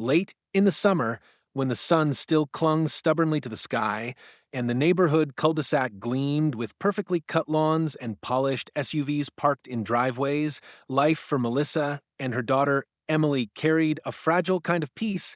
Late in the summer, when the sun still clung stubbornly to the sky, and the neighborhood cul-de-sac gleamed with perfectly cut lawns and polished SUVs parked in driveways, life for Melissa and her daughter Emily carried a fragile kind of peace,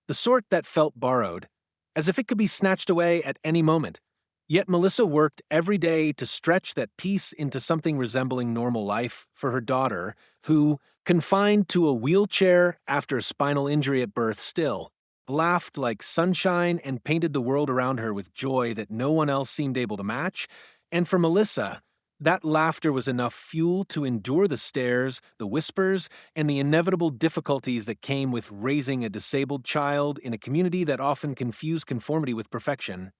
the sort that felt borrowed, as if it could be snatched away at any moment. Yet Melissa worked every day to stretch that peace into something resembling normal life for her daughter, who, confined to a wheelchair after a spinal injury at birth still, laughed like sunshine and painted the world around her with joy that no one else seemed able to match. And for Melissa, that laughter was enough fuel to endure the stares, the whispers, and the inevitable difficulties that came with raising a disabled child in a community that often confused conformity with perfection.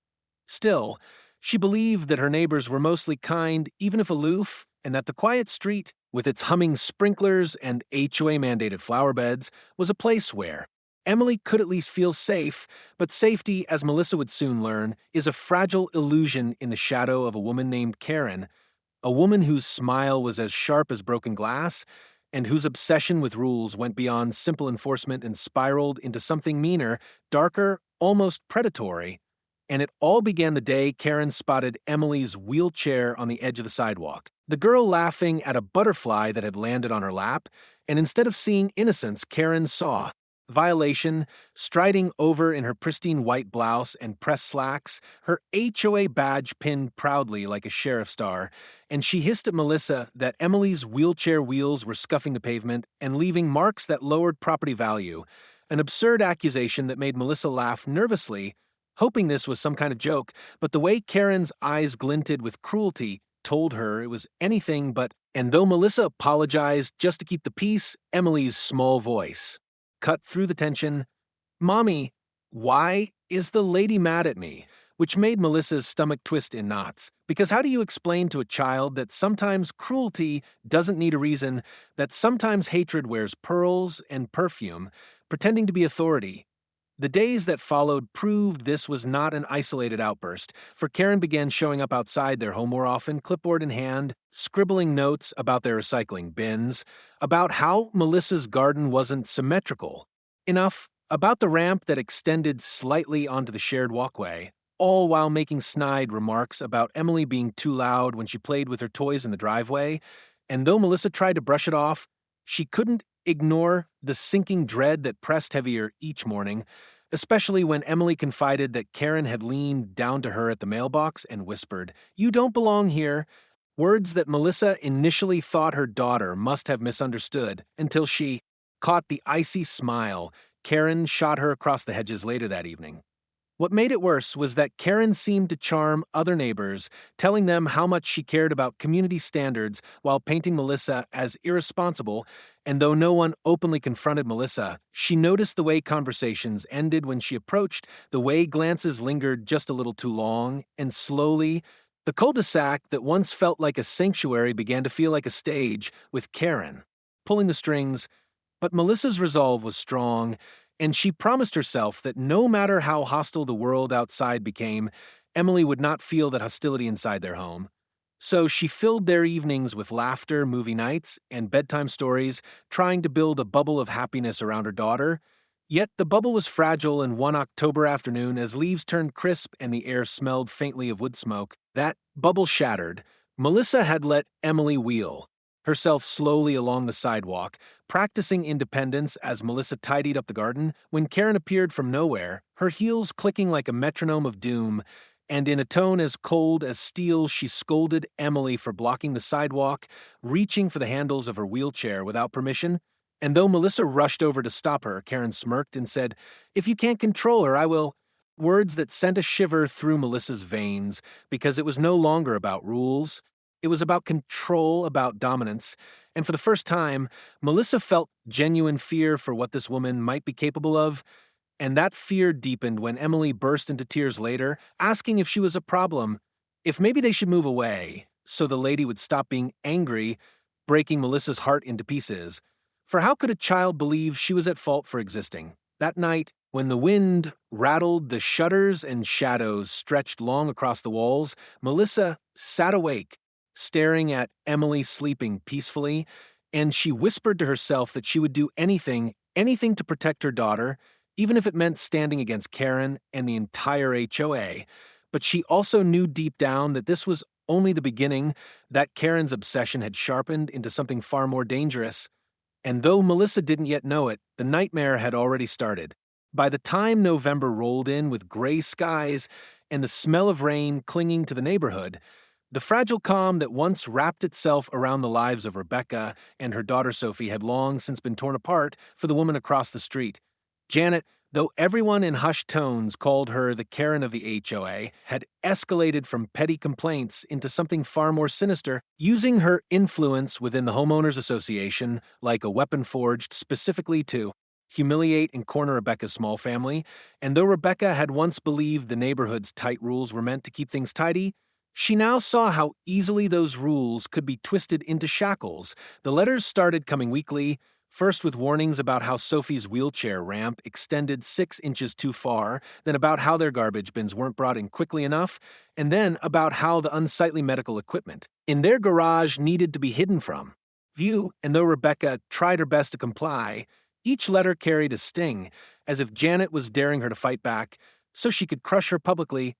Still, she believed that her neighbors were mostly kind, even if aloof, and that the quiet street, with its humming sprinklers and HOA-mandated flower beds, was a place where Emily could at least feel safe, but safety, as Melissa would soon learn, is a fragile illusion in the shadow of a woman named Karen, a woman whose smile was as sharp as broken glass, and whose obsession with rules went beyond simple enforcement and spiraled into something meaner, darker, almost predatory. And it all began the day Karen spotted Emily's wheelchair on the edge of the sidewalk, the girl laughing at a butterfly that had landed on her lap, and instead of seeing innocence, Karen saw violation, striding over in her pristine white blouse and pressed slacks, her HOA badge pinned proudly like a sheriff's star, and she hissed at Melissa that Emily's wheelchair wheels were scuffing the pavement and leaving marks that lowered property value, an absurd accusation that made Melissa laugh nervously, hoping this was some kind of joke, but the way Karen's eyes glinted with cruelty told her it was anything but, and though Melissa apologized just to keep the peace, Emily's small voice cut through the tension. "Mommy, why is the lady mad at me?" Which made Melissa's stomach twist in knots. Because how do you explain to a child that sometimes cruelty doesn't need a reason, that sometimes hatred wears pearls and perfume, pretending to be authority? The days that followed proved this was not an isolated outburst, for Karen began showing up outside their home more often, clipboard in hand, scribbling notes about their recycling bins, about how Melissa's garden wasn't symmetrical enough, about the ramp that extended slightly onto the shared walkway, all while making snide remarks about Emily being too loud when she played with her toys in the driveway. And though Melissa tried to brush it off, she couldn't ignore the sinking dread that pressed heavier each morning, especially when Emily confided that Karen had leaned down to her at the mailbox and whispered, "You don't belong here," words that Melissa initially thought her daughter must have misunderstood until she caught the icy smile Karen shot her across the hedges later that evening. What made it worse was that Karen seemed to charm other neighbors, telling them how much she cared about community standards while painting Melissa as irresponsible, and though no one openly confronted Melissa, she noticed the way conversations ended when she approached, the way glances lingered just a little too long, and slowly, the cul-de-sac that once felt like a sanctuary began to feel like a stage, with Karen pulling the strings. But Melissa's resolve was strong, and she promised herself that no matter how hostile the world outside became, Emily would not feel that hostility inside their home. So she filled their evenings with laughter, movie nights, and bedtime stories, trying to build a bubble of happiness around her daughter. Yet the bubble was fragile, and one October afternoon, as leaves turned crisp and the air smelled faintly of wood smoke, that bubble shattered. Melissa had let Emily wheel herself slowly along the sidewalk, practicing independence as Melissa tidied up the garden, when Karen appeared from nowhere, her heels clicking like a metronome of doom, and in a tone as cold as steel she scolded Emily for blocking the sidewalk, reaching for the handles of her wheelchair without permission. And though Melissa rushed over to stop her, Karen smirked and said, "If you can't control her, I will." Words that sent a shiver through Melissa's veins, because it was no longer about rules. It was about control, about dominance, and for the first time, Melissa felt genuine fear for what this woman might be capable of, and that fear deepened when Emily burst into tears later, asking if she was a problem, if maybe they should move away, so the lady would stop being angry, breaking Melissa's heart into pieces. For how could a child believe she was at fault for existing? That night, when the wind rattled the shutters and shadows stretched long across the walls, Melissa sat awake, staring at Emily sleeping peacefully, and she whispered to herself that she would do anything, anything to protect her daughter, even if it meant standing against Karen and the entire HOA. But she also knew deep down that this was only the beginning, that Karen's obsession had sharpened into something far more dangerous. And though Melissa didn't yet know it, the nightmare had already started. By the time November rolled in with gray skies and the smell of rain clinging to the neighborhood, the fragile calm that once wrapped itself around the lives of Rebecca and her daughter Sophie had long since been torn apart for the woman across the street. Janet, though everyone in hushed tones called her the Karen of the HOA, had escalated from petty complaints into something far more sinister, using her influence within the homeowners association like a weapon forged specifically to humiliate and corner Rebecca's small family. And though Rebecca had once believed the neighborhood's tight rules were meant to keep things tidy, she now saw how easily those rules could be twisted into shackles. The letters started coming weekly, first with warnings about how Sophie's wheelchair ramp extended 6 inches too far, then about how their garbage bins weren't brought in quickly enough, and then about how the unsightly medical equipment in their garage needed to be hidden from view. And though Rebecca tried her best to comply, each letter carried a sting, as if Janet was daring her to fight back so she could crush her publicly.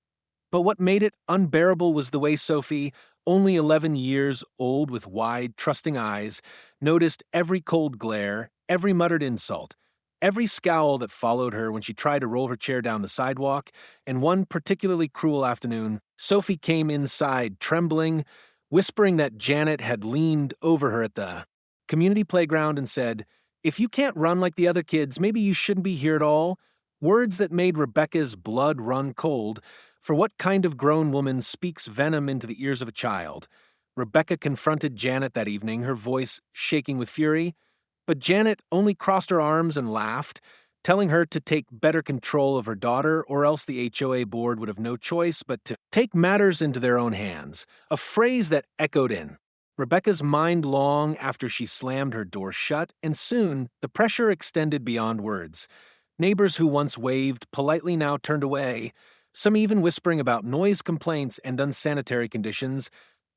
But what made it unbearable was the way Sophie, only 11 years old with wide, trusting eyes, noticed every cold glare, every muttered insult, every scowl that followed her when she tried to roll her chair down the sidewalk. And one particularly cruel afternoon, Sophie came inside trembling, whispering that Janet had leaned over her at the community playground and said, "If you can't run like the other kids, maybe you shouldn't be here at all." Words that made Rebecca's blood run cold. For what kind of grown woman speaks venom into the ears of a child? Rebecca confronted Janet that evening, her voice shaking with fury. But Janet only crossed her arms and laughed, telling her to take better control of her daughter, or else the HOA board would have no choice but to take matters into their own hands, a phrase that echoed in Rebecca's mind long after she slammed her door shut, and soon the pressure extended beyond words. Neighbors who once waved politely now turned away, some even whispering about noise complaints and unsanitary conditions,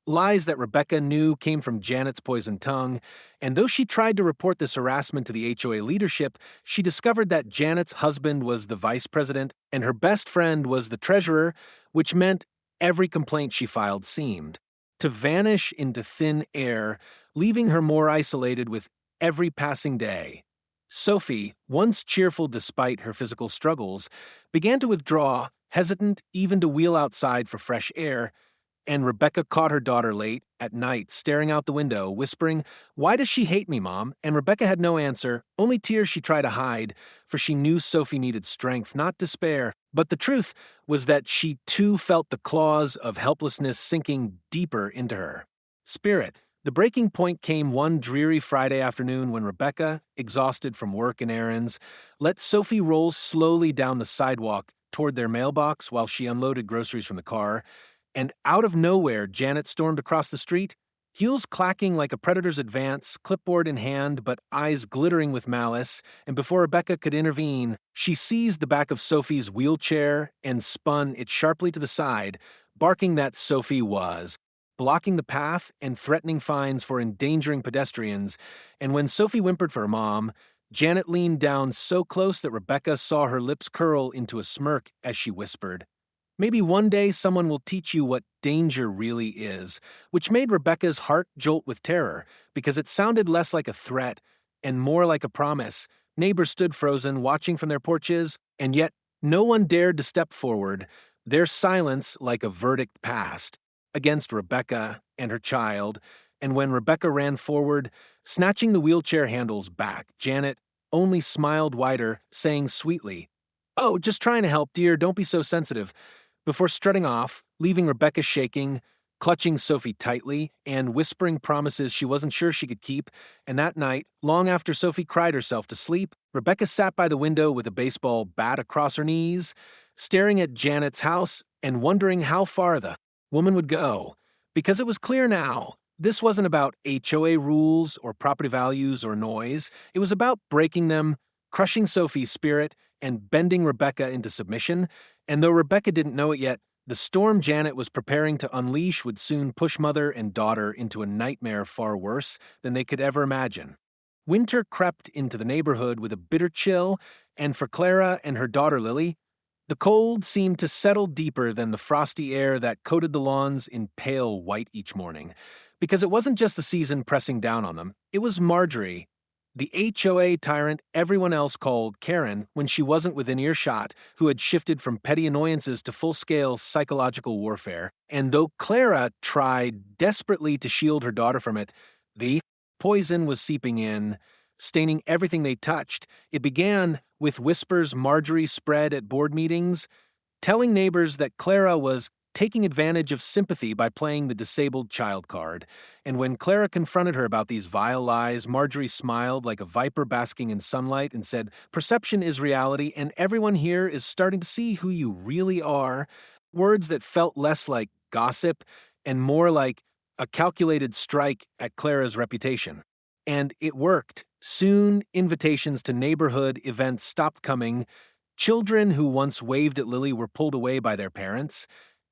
lies that Rebecca knew came from Janet's poisoned tongue. And though she tried to report this harassment to the HOA leadership, she discovered that Janet's husband was the vice president and her best friend was the treasurer, which meant every complaint she filed seemed to vanish into thin air, leaving her more isolated with every passing day. Sophie, once cheerful despite her physical struggles, began to withdraw, hesitant even to wheel outside for fresh air, and Rebecca caught her daughter late at night, staring out the window, whispering, "Why does she hate me, Mom?" And Rebecca had no answer, only tears she tried to hide, for she knew Sophie needed strength, not despair. But the truth was that she too felt the claws of helplessness sinking deeper into her spirit. The breaking point came one dreary Friday afternoon when Rebecca, exhausted from work and errands, let Sophie roll slowly down the sidewalk toward their mailbox while she unloaded groceries from the car. And out of nowhere, Janet stormed across the street, heels clacking like a predator's advance, clipboard in hand, but eyes glittering with malice. And before Rebecca could intervene, she seized the back of Sophie's wheelchair and spun it sharply to the side, barking that Sophie was blocking the path and threatening fines for endangering pedestrians. And when Sophie whimpered for her mom, Janet leaned down so close that Rebecca saw her lips curl into a smirk as she whispered, "Maybe one day someone will teach you what danger really is," which made Rebecca's heart jolt with terror, because it sounded less like a threat and more like a promise. Neighbors stood frozen, watching from their porches, and yet no one dared to step forward, their silence like a verdict passed against Rebecca and her child. And when Rebecca ran forward, snatching the wheelchair handles back, Janet only smiled wider, saying sweetly, "Oh, just trying to help, dear, don't be so sensitive," before strutting off, leaving Rebecca shaking, clutching Sophie tightly, and whispering promises she wasn't sure she could keep. And that night, long after Sophie cried herself to sleep, Rebecca sat by the window with a baseball bat across her knees, staring at Janet's house and wondering how far the woman would go. Because it was clear now, this wasn't about HOA rules or property values or noise. It was about breaking them, crushing Sophie's spirit, and bending Rebecca into submission. And though Rebecca didn't know it yet, the storm Janet was preparing to unleash would soon push mother and daughter into a nightmare far worse than they could ever imagine. Winter crept into the neighborhood with a bitter chill, and for Clara and her daughter Lily, the cold seemed to settle deeper than the frosty air that coated the lawns in pale white each morning. Because it wasn't just the season pressing down on them, it was Marjorie, the HOA tyrant everyone else called Karen when she wasn't within earshot, who had shifted from petty annoyances to full-scale psychological warfare. And though Clara tried desperately to shield her daughter from it, the poison was seeping in, staining everything they touched. It began with whispers Marjorie spread at board meetings, telling neighbors that Clara was taking advantage of sympathy by playing the disabled child card. And when Clara confronted her about these vile lies, Marjorie smiled like a viper basking in sunlight and said, "Perception is reality, and everyone here is starting to see who you really are." Words that felt less like gossip and more like a calculated strike at Clara's reputation. And it worked. Soon, invitations to neighborhood events stopped coming. Children who once waved at Lily were pulled away by their parents,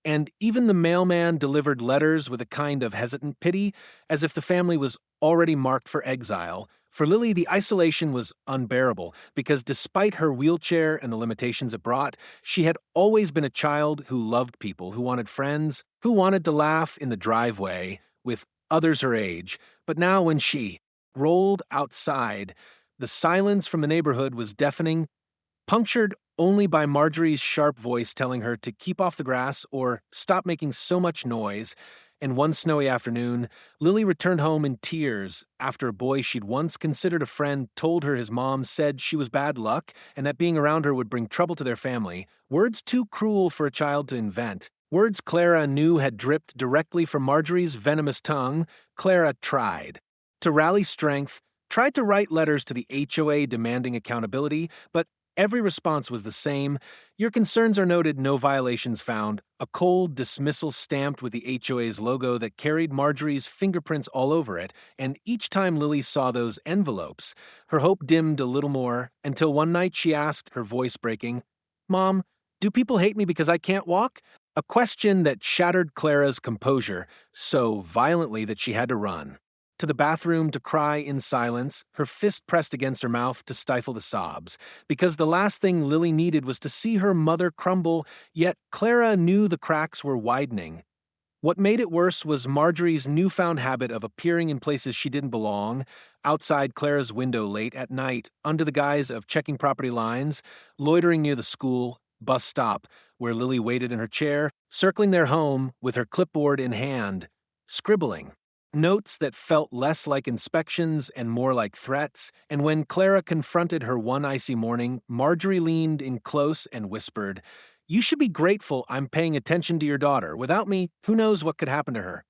and even the mailman delivered letters with a kind of hesitant pity, as if the family was already marked for exile. For Lily, the isolation was unbearable, because despite her wheelchair and the limitations it brought, she had always been a child who loved people, who wanted friends, who wanted to laugh in the driveway with others her age. But now when she rolled outside, the silence from the neighborhood was deafening, punctured only by Marjorie's sharp voice telling her to keep off the grass or stop making so much noise. And one snowy afternoon, Lily returned home in tears after a boy she'd once considered a friend told her his mom said she was bad luck and that being around her would bring trouble to their family. Words too cruel for a child to invent. Words Clara knew had dripped directly from Marjorie's venomous tongue. Clara tried to rally strength, tried to write letters to the HOA demanding accountability, but every response was the same. "Your concerns are noted, no violations found." A cold dismissal stamped with the HOA's logo that carried Marjorie's fingerprints all over it, and each time Lily saw those envelopes, her hope dimmed a little more, until one night she asked, her voice breaking, "Mom, do people hate me because I can't walk?" A question that shattered Clara's composure so violently that she had to run to the bathroom to cry in silence, her fist pressed against her mouth to stifle the sobs, because the last thing Lily needed was to see her mother crumble, yet Clara knew the cracks were widening. What made it worse was Marjorie's newfound habit of appearing in places she didn't belong, outside Clara's window late at night, under the guise of checking property lines, loitering near the school bus stop, where Lily waited in her chair, circling their home with her clipboard in hand, scribbling notes that felt less like inspections and more like threats. And when Clara confronted her one icy morning, Marjorie leaned in close and whispered, "You should be grateful I'm paying attention to your daughter. Without me, who knows what could happen to her?"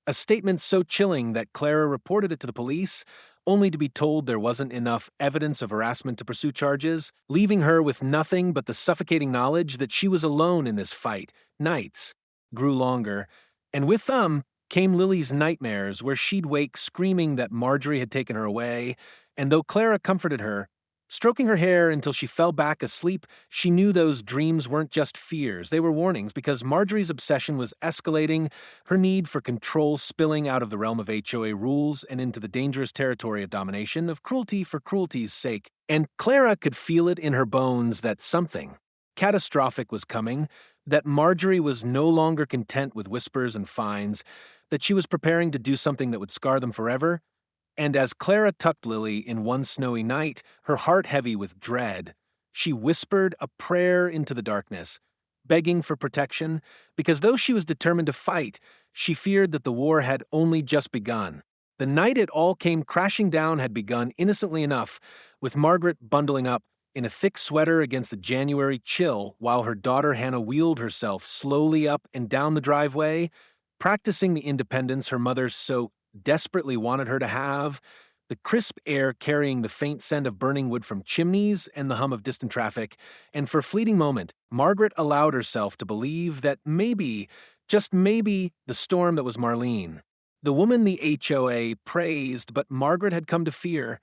A statement so chilling that Clara reported it to the police, only to be told there wasn't enough evidence of harassment to pursue charges, leaving her with nothing but the suffocating knowledge that she was alone in this fight. Nights grew longer, and with them came Lily's nightmares, where she'd wake screaming that Marjorie had taken her away, and though Clara comforted her, stroking her hair until she fell back asleep, she knew those dreams weren't just fears, they were warnings, because Marjorie's obsession was escalating, her need for control spilling out of the realm of HOA rules and into the dangerous territory of domination, of cruelty for cruelty's sake. And Clara could feel it in her bones that something catastrophic was coming, that Marjorie was no longer content with whispers and fines, that she was preparing to do something that would scar them forever. And as Clara tucked Lily in one snowy night, her heart heavy with dread, she whispered a prayer into the darkness, begging for protection, because though she was determined to fight, she feared that the war had only just begun. The night it all came crashing down had begun innocently enough, with Margaret bundling up in a thick sweater against the January chill while her daughter Hannah wheeled herself slowly up and down the driveway, practicing the independence her mother so desperately wanted her to have, the crisp air carrying the faint scent of burning wood from chimneys and the hum of distant traffic, and for a fleeting moment, Margaret allowed herself to believe that maybe, just maybe, the storm that was Marlene, the woman the HOA praised but Margaret had come to fear,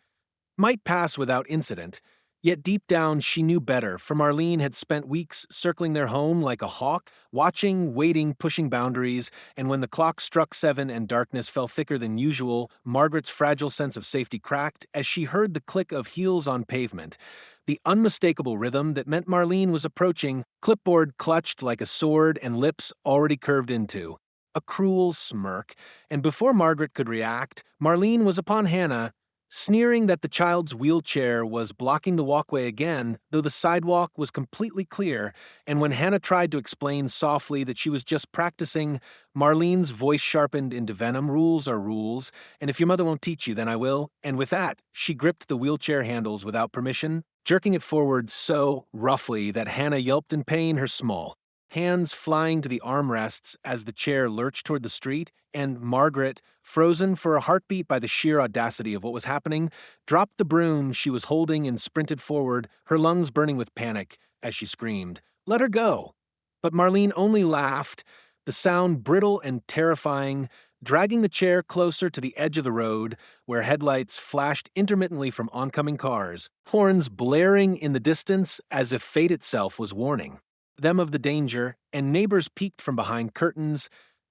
might pass without incident, Yet deep down, she knew better, for Marlene had spent weeks circling their home like a hawk, watching, waiting, pushing boundaries, and when the clock struck 7 and darkness fell thicker than usual, Margaret's fragile sense of safety cracked as she heard the click of heels on pavement. The unmistakable rhythm that meant Marlene was approaching, clipboard clutched like a sword and lips already curved into. A cruel smirk, and before Margaret could react, Marlene was upon Hannah, sneering that the child's wheelchair was blocking the walkway again, though the sidewalk was completely clear, and when Hannah tried to explain softly that she was just practicing, Marlene's voice sharpened into venom. Rules are rules, and if your mother won't teach you, then I will. And with that, she gripped the wheelchair handles without permission, jerking it forward so roughly that Hannah yelped in pain, her small hands flying to the armrests as the chair lurched toward the street, and Margaret, frozen for a heartbeat by the sheer audacity of what was happening, dropped the broom she was holding and sprinted forward, her lungs burning with panic as she screamed, "Let her go!" But Marlene only laughed, the sound brittle and terrifying, dragging the chair closer to the edge of the road, where headlights flashed intermittently from oncoming cars, horns blaring in the distance as if fate itself was warning them of the danger, and neighbors peeked from behind curtains,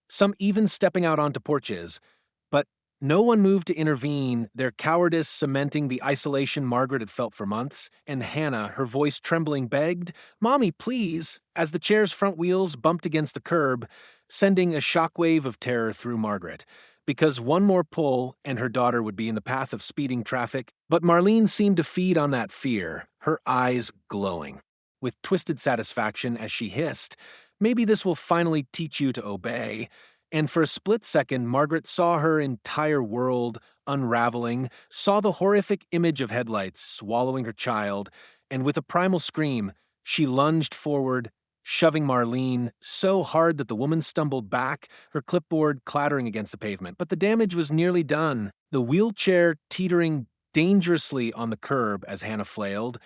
some even stepping out onto porches. But no one moved to intervene, their cowardice cementing the isolation Margaret had felt for months, and Hannah, her voice trembling, begged, "Mommy, please," as the chair's front wheels bumped against the curb, sending a shockwave of terror through Margaret. Because one more pull and her daughter would be in the path of speeding traffic, but Marlene seemed to feed on that fear, her eyes glowing with twisted satisfaction as she hissed, "Maybe this will finally teach you to obey." And for a split second, Margaret saw her entire world unraveling, saw the horrific image of headlights swallowing her child, and with a primal scream, she lunged forward, shoving Marlene so hard that the woman stumbled back, her clipboard clattering against the pavement. But the damage was nearly done, the wheelchair teetering dangerously on the curb as Hannah flailed,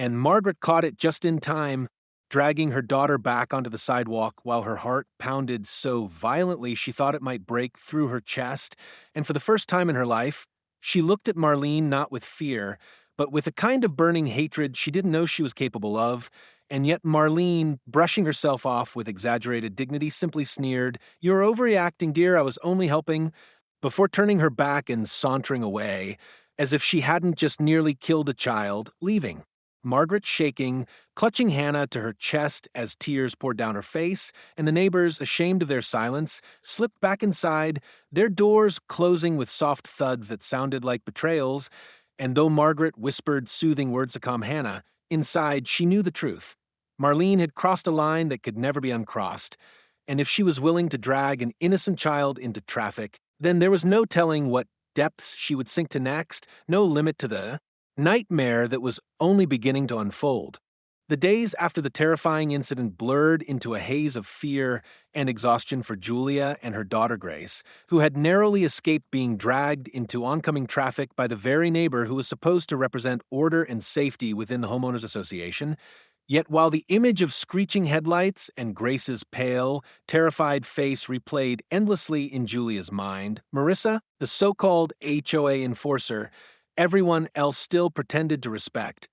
and Margaret caught it just in time, dragging her daughter back onto the sidewalk while her heart pounded so violently she thought it might break through her chest, and for the first time in her life, she looked at Marlene not with fear, but with a kind of burning hatred she didn't know she was capable of, and yet Marlene, brushing herself off with exaggerated dignity, simply sneered, "You're overreacting, dear, I was only helping," before turning her back and sauntering away, as if she hadn't just nearly killed a child, leaving. Margaret shaking, clutching Hannah to her chest as tears poured down her face, and the neighbors, ashamed of their silence, slipped back inside, their doors closing with soft thuds that sounded like betrayals, and though Margaret whispered soothing words to calm Hannah, inside she knew the truth. Marlene had crossed a line that could never be uncrossed, and if she was willing to drag an innocent child into traffic, then there was no telling what depths she would sink to next, no limit to the nightmare that was only beginning to unfold. The days after the terrifying incident blurred into a haze of fear and exhaustion for Julia and her daughter Grace, who had narrowly escaped being dragged into oncoming traffic by the very neighbor who was supposed to represent order and safety within the homeowners association. Yet while the image of screeching headlights and Grace's pale, terrified face replayed endlessly in Julia's mind, Marissa, the so-called HOA enforcer, everyone else still pretended to respect,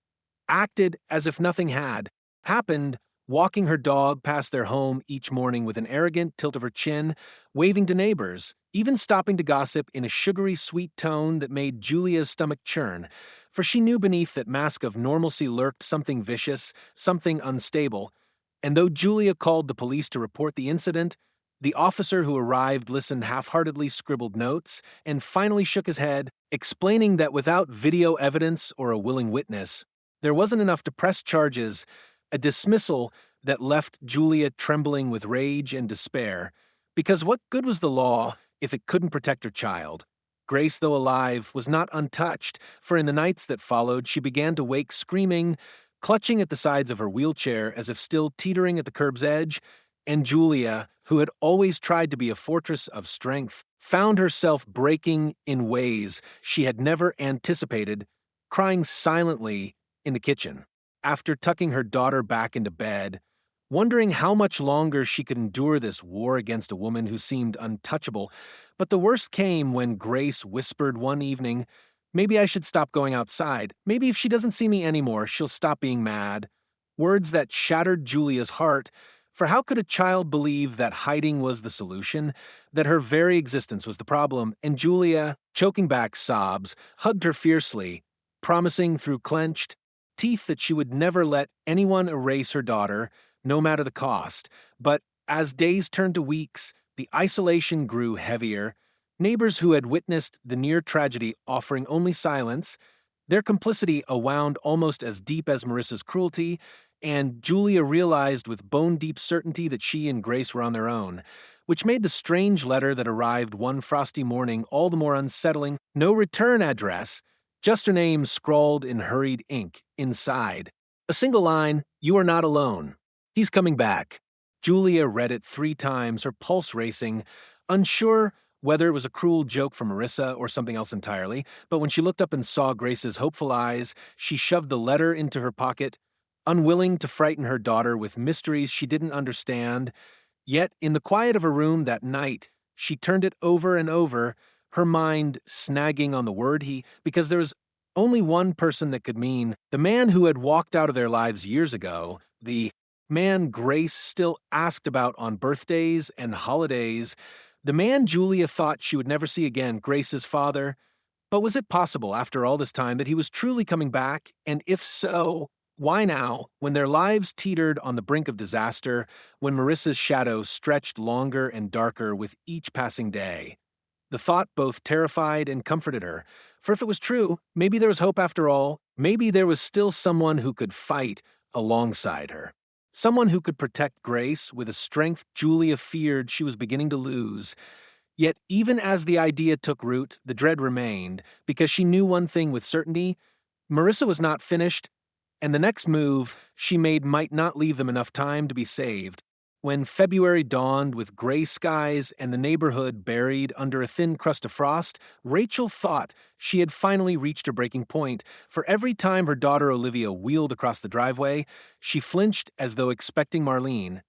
acted as if nothing had happened, walking her dog past their home each morning with an arrogant tilt of her chin, waving to neighbors, even stopping to gossip in a sugary sweet tone that made Julia's stomach churn, for she knew beneath that mask of normalcy lurked something vicious, something unstable, and though Julia called the police to report the incident, the officer who arrived listened half-heartedly, scribbled notes, and finally shook his head, explaining that without video evidence or a willing witness, there wasn't enough to press charges, a dismissal that left Julia trembling with rage and despair. Because what good was the law if it couldn't protect her child? Grace, though alive, was not untouched, for in the nights that followed, she began to wake screaming, clutching at the sides of her wheelchair as if still teetering at the curb's edge, and Julia, who had always tried to be a fortress of strength, found herself breaking in ways she had never anticipated, crying silently in the kitchen. After tucking her daughter back into bed, wondering how much longer she could endure this war against a woman who seemed untouchable. But the worst came when Grace whispered one evening, Maybe I should stop going outside. Maybe if she doesn't see me anymore, she'll stop being mad. Words that shattered Julia's heart, for how could a child believe that hiding was the solution, that her very existence was the problem? And Julia, choking back sobs, hugged her fiercely, promising through clenched teeth that she would never let anyone erase her daughter, no matter the cost. But as days turned to weeks, the isolation grew heavier. Neighbors who had witnessed the near tragedy offering only silence, their complicity a wound almost as deep as Marissa's cruelty, and Julia realized with bone-deep certainty that she and Grace were on their own, which made the strange letter that arrived one frosty morning all the more unsettling. No return address, just her name scrawled in hurried ink inside. A single line, "You are not alone. He's coming back." Julia read it 3 times, her pulse racing, unsure whether it was a cruel joke from Marissa or something else entirely, but when she looked up and saw Grace's hopeful eyes, she shoved the letter into her pocket, unwilling to frighten her daughter with mysteries she didn't understand. Yet, in the quiet of her room that night, she turned it over and over, her mind snagging on the word he, because there was only one person that could mean the man who had walked out of their lives years ago, the man Grace still asked about on birthdays and holidays, the man Julia thought she would never see again, Grace's father. But was it possible, after all this time, that he was truly coming back? And if so, why now, when their lives teetered on the brink of disaster, when Marissa's shadow stretched longer and darker with each passing day? The thought both terrified and comforted her, for if it was true, maybe there was hope after all. Maybe there was still someone who could fight alongside her. Someone who could protect Grace with a strength Julia feared she was beginning to lose. Yet even as the idea took root, the dread remained, because she knew one thing with certainty: Marissa was not finished, and the next move she made might not leave them enough time to be saved. When February dawned with gray skies and the neighborhood buried under a thin crust of frost, Rachel thought she had finally reached her breaking point, for every time her daughter Olivia wheeled across the driveway, she flinched as though expecting Marlene,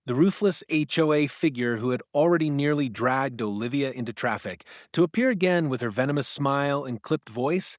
the ruthless HOA figure who had already nearly dragged Olivia into traffic, to appear again with her venomous smile and clipped voice.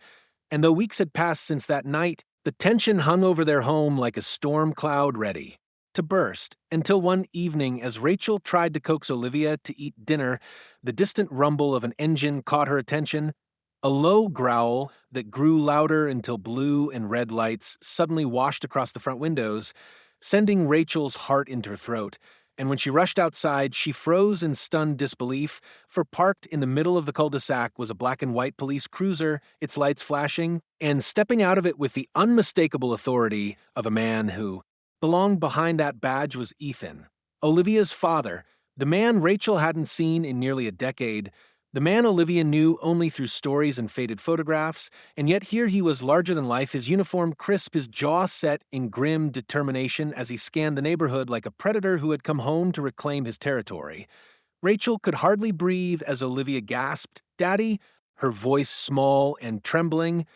And though weeks had passed since that night, the tension hung over their home like a storm cloud ready to burst, until one evening, as Rachel tried to coax Olivia to eat dinner, the distant rumble of an engine caught her attention. A low growl that grew louder until blue and red lights suddenly washed across the front windows, sending Rachel's heart into her throat. And when she rushed outside, she froze in stunned disbelief, for parked in the middle of the cul-de-sac was a black and white police cruiser, its lights flashing, and stepping out of it with the unmistakable authority of a man who belonged behind that badge was Ethan, Olivia's father, the man Rachel hadn't seen in nearly a decade, the man Olivia knew only through stories and faded photographs, and yet here he was larger than life, his uniform crisp, his jaw set in grim determination as he scanned the neighborhood like a predator who had come home to reclaim his territory. Rachel could hardly breathe as Olivia gasped, "Daddy," her voice small and trembling,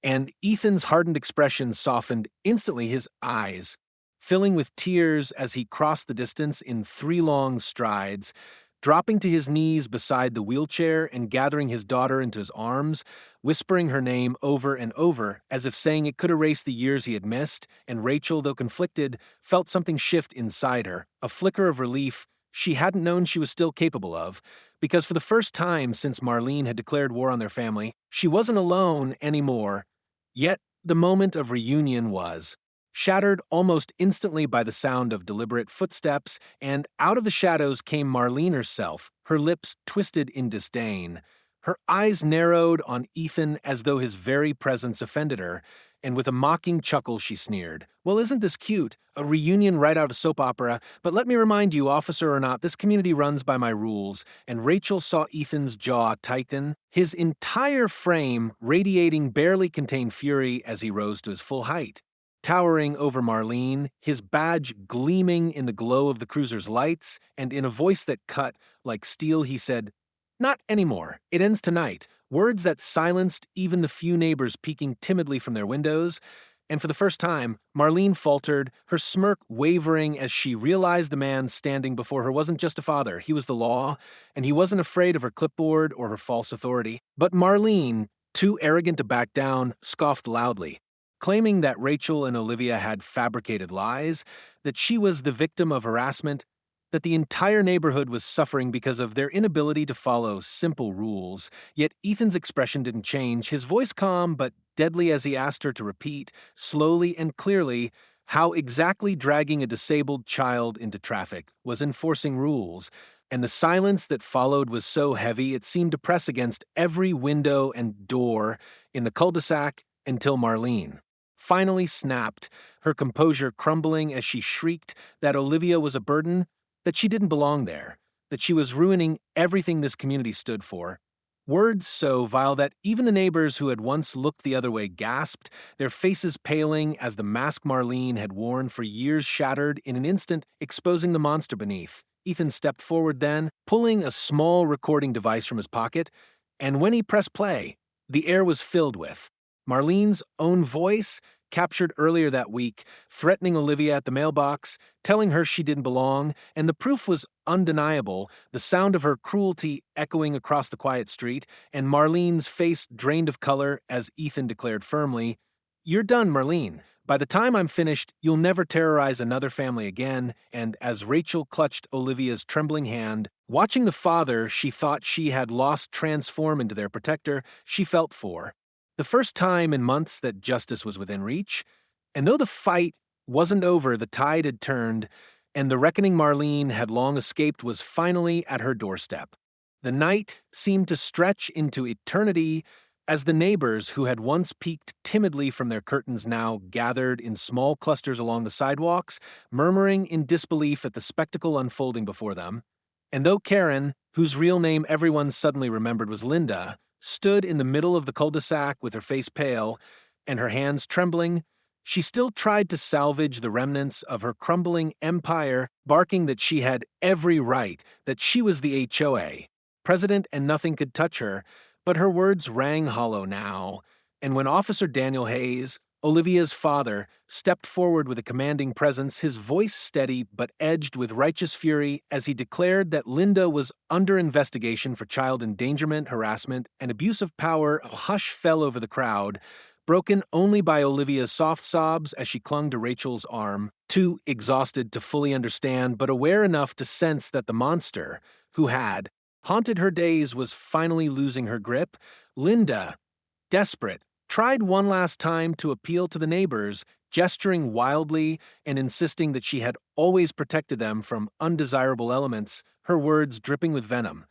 and Ethan's hardened expression softened instantly, his eyes filling with tears as he crossed the distance in 3 long strides, dropping to his knees beside the wheelchair and gathering his daughter into his arms, whispering her name over and over, as if saying it could erase the years he had missed. And Rachel, though conflicted, felt something shift inside her, a flicker of relief she hadn't known she was still capable of, because for the first time since Marlene had declared war on their family, she wasn't alone anymore. Yet the moment of reunion was shattered almost instantly by the sound of deliberate footsteps, and out of the shadows came Marlene herself, her lips twisted in disdain. Her eyes narrowed on Ethan as though his very presence offended her, and with a mocking chuckle she sneered, "Well, isn't this cute? A reunion right out of a soap opera, but let me remind you, officer or not, this community runs by my rules." And Rachel saw Ethan's jaw tighten, his entire frame radiating barely contained fury as he rose to his full height. Towering over Marlene, his badge gleaming in the glow of the cruiser's lights, and in a voice that cut like steel he said, "Not anymore. It ends tonight." Words that silenced even the few neighbors peeking timidly from their windows. And for the first time, Marlene faltered, her smirk wavering as she realized the man standing before her wasn't just a father, he was the law, and he wasn't afraid of her clipboard or her false authority. But Marlene, too arrogant to back down, scoffed loudly, claiming that Rachel and Olivia had fabricated lies, that she was the victim of harassment, that the entire neighborhood was suffering because of their inability to follow simple rules. Yet Ethan's expression didn't change, his voice calm but deadly as he asked her to repeat, slowly and clearly, how exactly dragging a disabled child into traffic was enforcing rules, and the silence that followed was so heavy it seemed to press against every window and door in the cul-de-sac until Marlene finally snapped, her composure crumbling as she shrieked that Olivia was a burden, that she didn't belong there, that she was ruining everything this community stood for. Words so vile that even the neighbors who had once looked the other way gasped, their faces paling as the mask Marlene had worn for years shattered in an instant, exposing the monster beneath. Ethan stepped forward then, pulling a small recording device from his pocket, and when he pressed play, the air was filled with Marlene's own voice, captured earlier that week, threatening Olivia at the mailbox, telling her she didn't belong, and the proof was undeniable, the sound of her cruelty echoing across the quiet street, and Marlene's face drained of color as Ethan declared firmly, "You're done, Marlene. By the time I'm finished, you'll never terrorize another family again," and as Rachel clutched Olivia's trembling hand, watching the father she thought she had lost transform into their protector, she felt for. The first time in months that justice was within reach, and though the fight wasn't over, the tide had turned, and the reckoning Marlene had long escaped was finally at her doorstep. The night seemed to stretch into eternity as the neighbors who had once peeked timidly from their curtains now gathered in small clusters along the sidewalks, murmuring in disbelief at the spectacle unfolding before them. And though Karen, whose real name everyone suddenly remembered was Linda, stood in the middle of the cul-de-sac with her face pale and her hands trembling, she still tried to salvage the remnants of her crumbling empire, barking that she had every right, that she was the HOA president and nothing could touch her, but her words rang hollow now, and when Officer Daniel Hayes, Olivia's father, stepped forward with a commanding presence, his voice steady but edged with righteous fury as he declared that Linda was under investigation for child endangerment, harassment, and abuse of power, a hush fell over the crowd, broken only by Olivia's soft sobs as she clung to Rachel's arm, too exhausted to fully understand but aware enough to sense that the monster, who had haunted her days, was finally losing her grip. Linda, desperate, tried one last time to appeal to the neighbors, gesturing wildly and insisting that she had always protected them from undesirable elements, her words dripping with venom.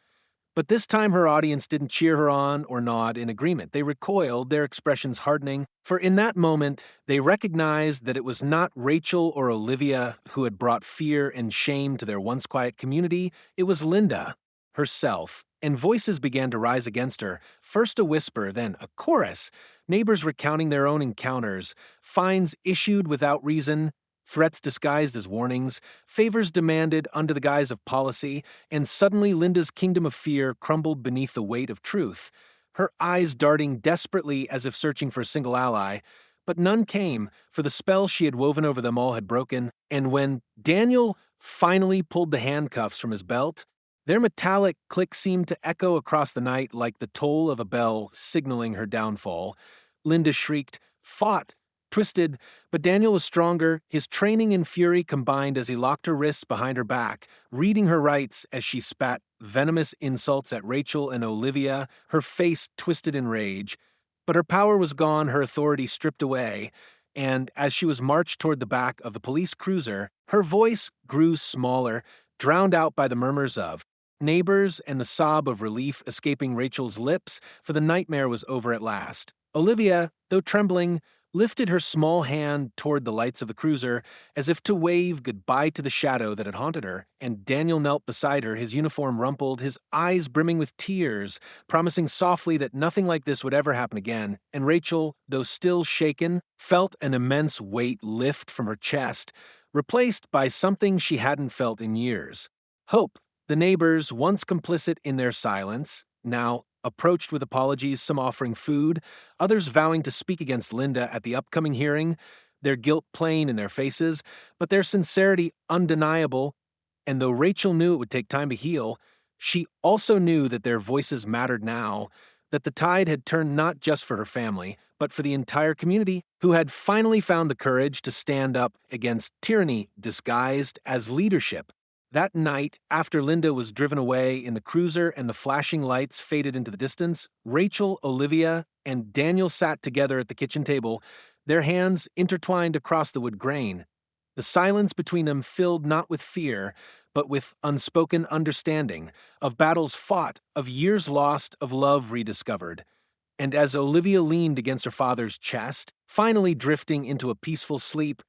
But this time her audience didn't cheer her on or nod in agreement. They recoiled, their expressions hardening, for in that moment they recognized that it was not Rachel or Olivia who had brought fear and shame to their once quiet community, it was Linda herself, and voices began to rise against her, first a whisper, then a chorus, neighbors recounting their own encounters, fines issued without reason, threats disguised as warnings, favors demanded under the guise of policy, and suddenly Linda's kingdom of fear crumbled beneath the weight of truth, her eyes darting desperately as if searching for a single ally. But none came, for the spell she had woven over them all had broken, and when Daniel finally pulled the handcuffs from his belt, their metallic click seemed to echo across the night like the toll of a bell signaling her downfall. Linda shrieked, fought, twisted, but Daniel was stronger, his training and fury combined as he locked her wrists behind her back, reading her rights as she spat venomous insults at Rachel and Olivia, her face twisted in rage. But her power was gone, her authority stripped away, and as she was marched toward the back of the police cruiser, her voice grew smaller, drowned out by the murmurs of neighbors and the sob of relief escaping Rachel's lips, for the nightmare was over at last. Olivia, though trembling, lifted her small hand toward the lights of the cruiser as if to wave goodbye to the shadow that had haunted her, and Daniel knelt beside her, his uniform rumpled, his eyes brimming with tears, promising softly that nothing like this would ever happen again, and Rachel, though still shaken, felt an immense weight lift from her chest, replaced by something she hadn't felt in years. Hope. The neighbors, once complicit in their silence, now approached with apologies, some offering food, others vowing to speak against Linda at the upcoming hearing, their guilt plain in their faces, but their sincerity undeniable, and though Rachel knew it would take time to heal, she also knew that their voices mattered now, that the tide had turned not just for her family, but for the entire community, who had finally found the courage to stand up against tyranny disguised as leadership. That night, after Linda was driven away in the cruiser and the flashing lights faded into the distance, Rachel, Olivia, and Daniel sat together at the kitchen table, their hands intertwined across the wood grain. The silence between them filled not with fear, but with unspoken understanding, of battles fought, of years lost, of love rediscovered. And as Olivia leaned against her father's chest, finally drifting into a peaceful sleep,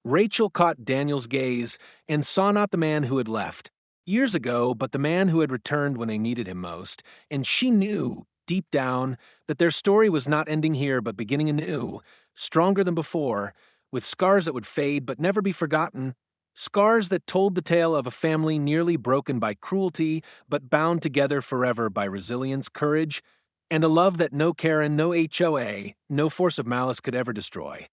Rachel caught Daniel's gaze and saw not the man who had left years ago, but the man who had returned when they needed him most. And she knew, deep down, that their story was not ending here but beginning anew, stronger than before, with scars that would fade but never be forgotten, scars that told the tale of a family nearly broken by cruelty but bound together forever by resilience, courage, and a love that no Karen, no HOA, no force of malice could ever destroy.